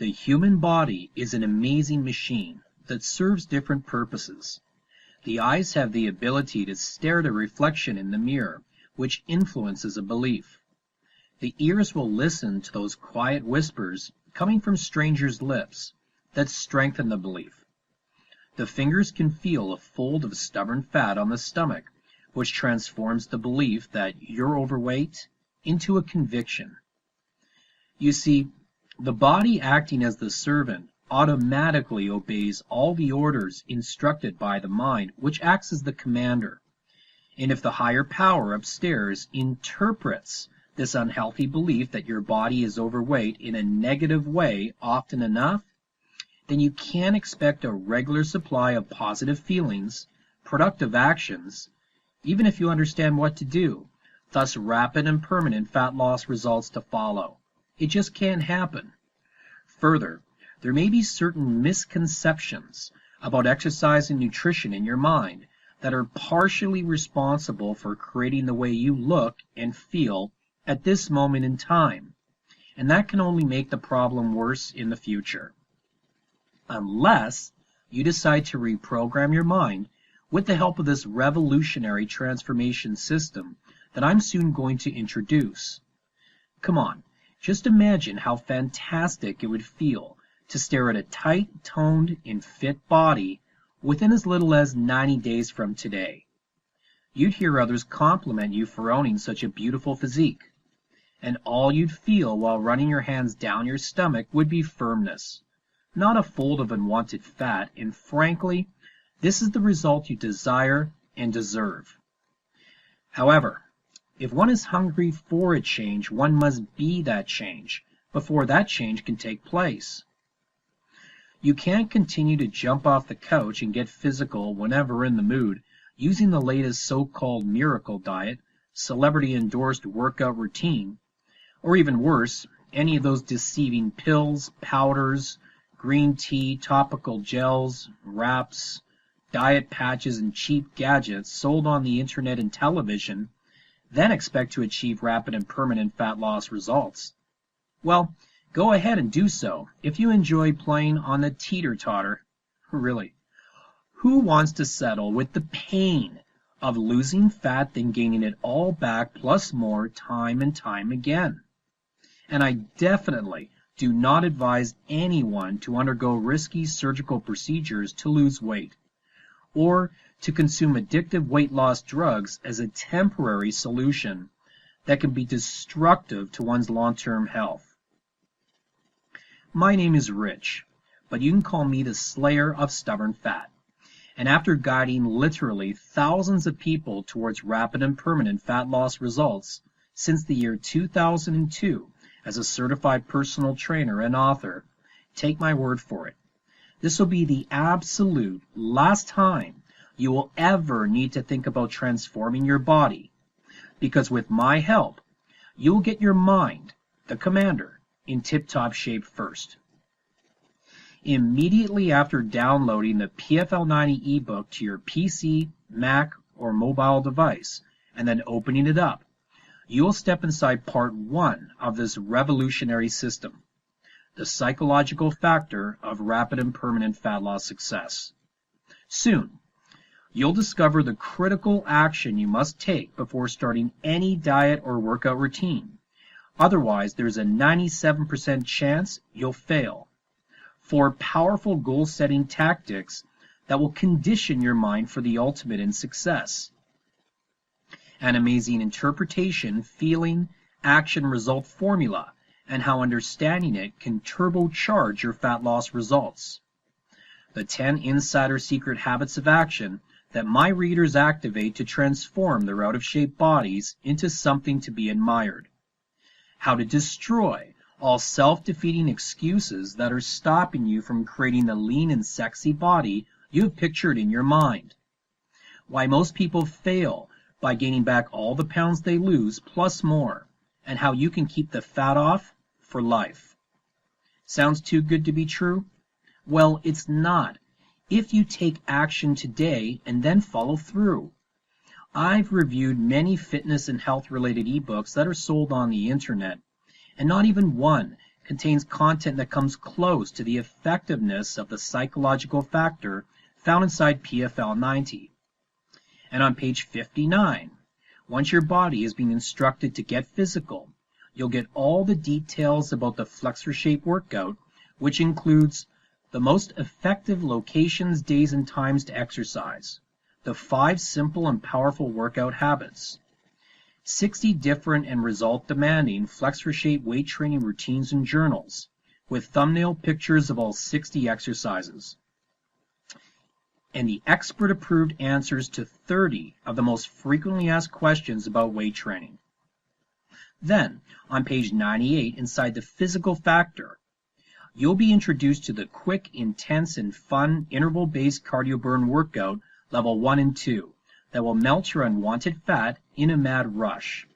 The human body is an amazing machine that serves different purposes. The eyes have the ability to stare at a reflection in the mirror, which influences a belief. The ears will listen to those quiet whispers coming from strangers' lips that strengthen the belief. The fingers can feel a fold of stubborn fat on the stomach, which transforms the belief that you're overweight into a conviction. You see, the body, acting as the servant, automatically obeys all the orders instructed by the mind, which acts as the commander. And if the higher power upstairs interprets this unhealthy belief that your body is overweight in a negative way often enough, then you can't expect a regular supply of positive feelings, productive actions, even if you understand what to do, thus rapid and permanent fat loss results to follow. It just can't happen. Further, there may be certain misconceptions about exercise and nutrition in your mind that are partially responsible for creating the way you look and feel at this moment in time, and that can only make the problem worse in the future. Unless you decide to reprogram your mind with the help of this revolutionary transformation system that I'm soon going to introduce. Come on, just imagine how fantastic it would feel to stare at a tight, toned, and fit body within as little as 90 days from today. You'd hear others compliment you for owning such a beautiful physique, and all you'd feel while running your hands down your stomach would be firmness, not a fold of unwanted fat, and frankly, this is the result you desire and deserve. However, if one is hungry for a change, one must be that change before that change can take place. You can't continue to jump off the couch and get physical whenever in the mood, using the latest so-called miracle diet, celebrity-endorsed workout routine, or even worse, any of those deceiving pills, powders, green tea, topical gels, wraps, diet patches, and cheap gadgets sold on the internet and television, then expect to achieve rapid and permanent fat loss results. Well, go ahead and do so if you enjoy playing on the teeter-totter. Really, who wants to settle with the pain of losing fat then gaining it all back plus more time and time again? And I definitely do not advise anyone to undergo risky surgical procedures to lose weight, or to consume addictive weight loss drugs as a temporary solution that can be destructive to one's long-term health. My name is Rich, but you can call me the Slayer of Stubborn Fat. And after guiding literally thousands of people towards rapid and permanent fat loss results since the year 2002 as a certified personal trainer and author, take my word for it, this will be the absolute last time you will ever need to think about transforming your body, because with my help, you'll get your mind, the commander, in tip-top shape first. Immediately after downloading the PFL90 ebook to your PC, Mac, or mobile device, and then opening it up, you will step inside part 1 of this revolutionary system, the psychological factor of rapid and permanent fat loss success. Soon, you'll discover the critical action you must take before starting any diet or workout routine. Otherwise, there's a 97% chance you'll fail. 4 powerful goal-setting tactics that will condition your mind for the ultimate in success. An amazing interpretation, feeling, action, result formula, and how understanding it can turbocharge your fat loss results. The 10 insider secret habits of action that my readers activate to transform their out-of-shape bodies into something to be admired. How to destroy all self-defeating excuses that are stopping you from creating the lean and sexy body you've pictured in your mind. Why most people fail by gaining back all the pounds they lose plus more, and how you can keep the fat off for life. Sounds too good to be true? Well, it's not, if you take action today and then follow through. I've reviewed many fitness and health-related ebooks that are sold on the internet, and not even one contains content that comes close to the effectiveness of the psychological factor found inside PFL 90. And on page 59, once your body is being instructed to get physical, you'll get all the details about the flexor shape workout, which includes the most effective locations, days, and times to exercise, the 5 simple and powerful workout habits, 60 different and result-demanding flexor shape weight training routines and journals, with thumbnail pictures of all 60 exercises, and the expert-approved answers to 30 of the most frequently asked questions about weight training. Then, on page 98, inside the physical factor, you'll be introduced to the quick, intense, and fun interval-based cardio burn workout level 1 and 2 that will melt your unwanted fat in a mad rush.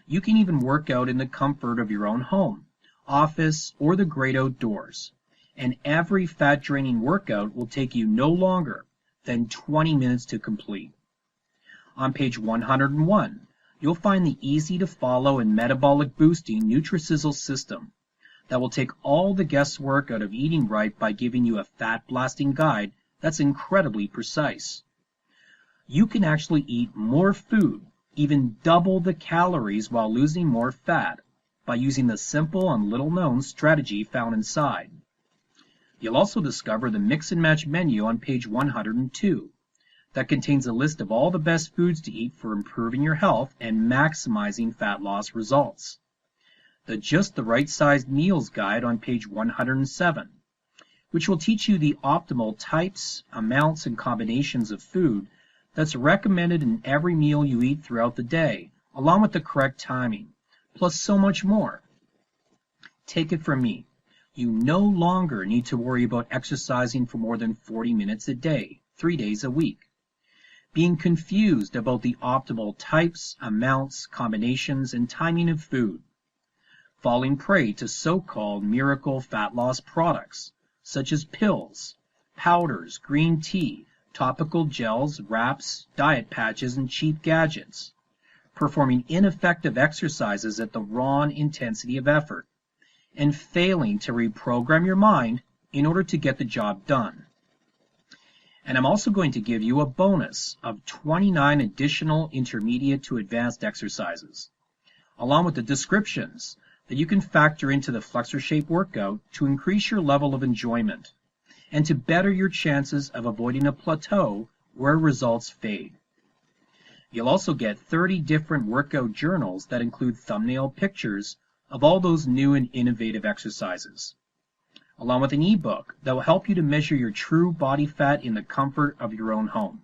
You can even work out in the comfort of your own home, office, or the great outdoors, and every fat-draining workout will take you no longer than 20 minutes to complete. On page 101, you'll find the easy-to-follow and metabolic-boosting Nutrisizzle system that will take all the guesswork out of eating right by giving you a fat-blasting guide that's incredibly precise. You can actually eat more food, even double the calories while losing more fat by using the simple and little-known strategy found inside. You'll also discover the mix and match menu on page 102 that contains a list of all the best foods to eat for improving your health and maximizing fat loss results. The Just the Right Sized Meals guide on page 107, which will teach you the optimal types, amounts, and combinations of food that's recommended in every meal you eat throughout the day, along with the correct timing, plus so much more. Take it from me, you no longer need to worry about exercising for more than 40 minutes a day, 3 days a week, being confused about the optimal types, amounts, combinations, and timing of food, falling prey to so-called miracle fat loss products, such as pills, powders, green tea, topical gels, wraps, diet patches, and cheap gadgets, performing ineffective exercises at the wrong intensity of effort, and failing to reprogram your mind in order to get the job done. And I'm also going to give you a bonus of 29 additional intermediate to advanced exercises, along with the descriptions that you can factor into the flexor shape workout to increase your level of enjoyment and to better your chances of avoiding a plateau where results fade. You'll also get 30 different workout journals that include thumbnail pictures of all those new and innovative exercises, along with an ebook that will help you to measure your true body fat in the comfort of your own home.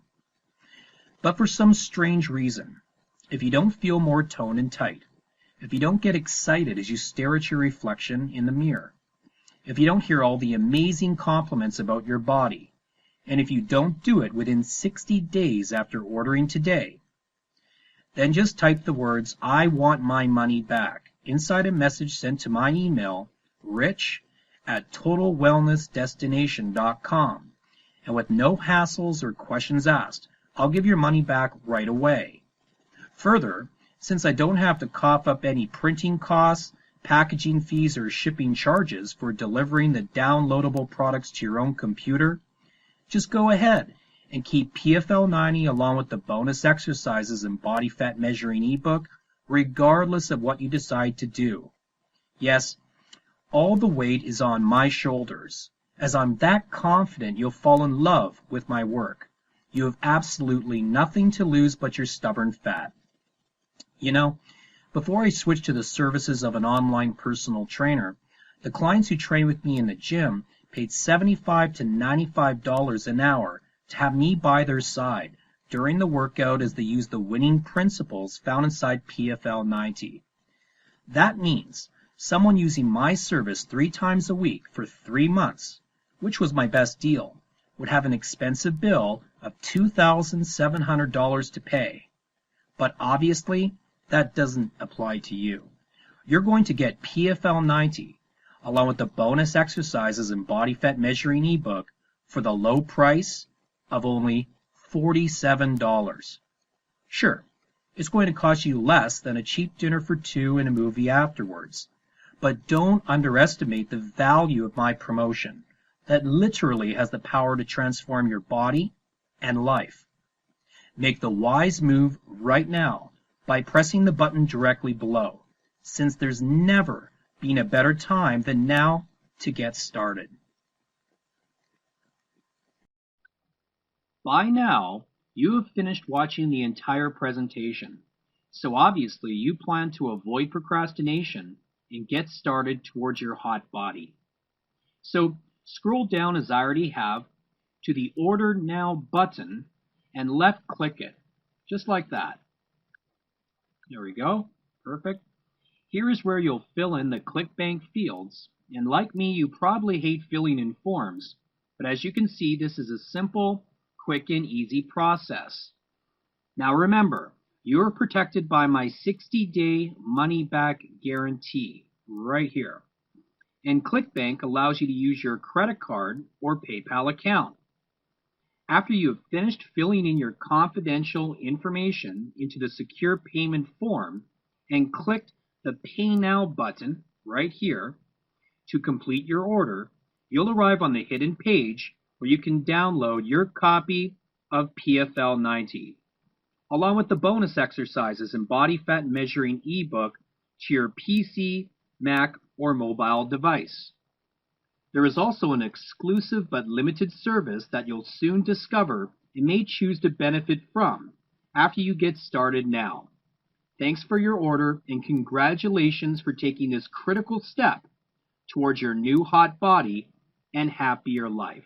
But for some strange reason, if you don't feel more toned and tight, if you don't get excited as you stare at your reflection in the mirror, if you don't hear all the amazing compliments about your body, and if you don't do it within 60 days after ordering today, then just type the words, "I want my money back," inside a message sent to my email, rich@totalwellnessdestination.com, and with no hassles or questions asked, I'll give your money back right away. Further, since I don't have to cough up any printing costs, packaging fees, or shipping charges for delivering the downloadable products to your own computer, just go ahead and keep PFL 90 along with the bonus exercises and body fat measuring ebook, regardless of what you decide to do. Yes, all the weight is on my shoulders, as I'm that confident you'll fall in love with my work. You have absolutely nothing to lose but your stubborn fat. You know, before I switched to the services of an online personal trainer, the clients who train with me in the gym paid $75 to $95 an hour to have me by their side during the workout as they use the winning principles found inside PFL 90. That means someone using my service 3 times a week for 3 months, which was my best deal, would have an expensive bill of $2,700 to pay. But obviously, that doesn't apply to you. You're going to get PFL 90, along with the bonus exercises and body fat measuring ebook for the low price of only $47. Sure, it's going to cost you less than a cheap dinner for 2 and a movie afterwards, But don't underestimate the value of my promotion that literally has the power to transform your body and life. Make the wise move right now by pressing the button directly below, since there's never been a better time than now to get started. By now, you have finished watching the entire presentation, so obviously you plan to avoid procrastination and get started towards your hot body. So scroll down, as I already have, to the Order Now button and left click it, just like that. There we go, perfect. Here is where you'll fill in the ClickBank fields, and like me, you probably hate filling in forms, but as you can see, this is a simple, quick, and easy process. Now remember, you are protected by my 60-day money-back guarantee right here. And ClickBank allows you to use your credit card or PayPal account. After you have finished filling in your confidential information into the secure payment form and clicked the Pay Now button right here to complete your order, you'll arrive on the hidden page where you can download your copy of PFL 90, along with the bonus exercises and body fat measuring ebook to your PC, Mac, or mobile device. There is also an exclusive but limited service that you'll soon discover and may choose to benefit from after you get started now. Thanks for your order and congratulations for taking this critical step towards your new hot body and happier life.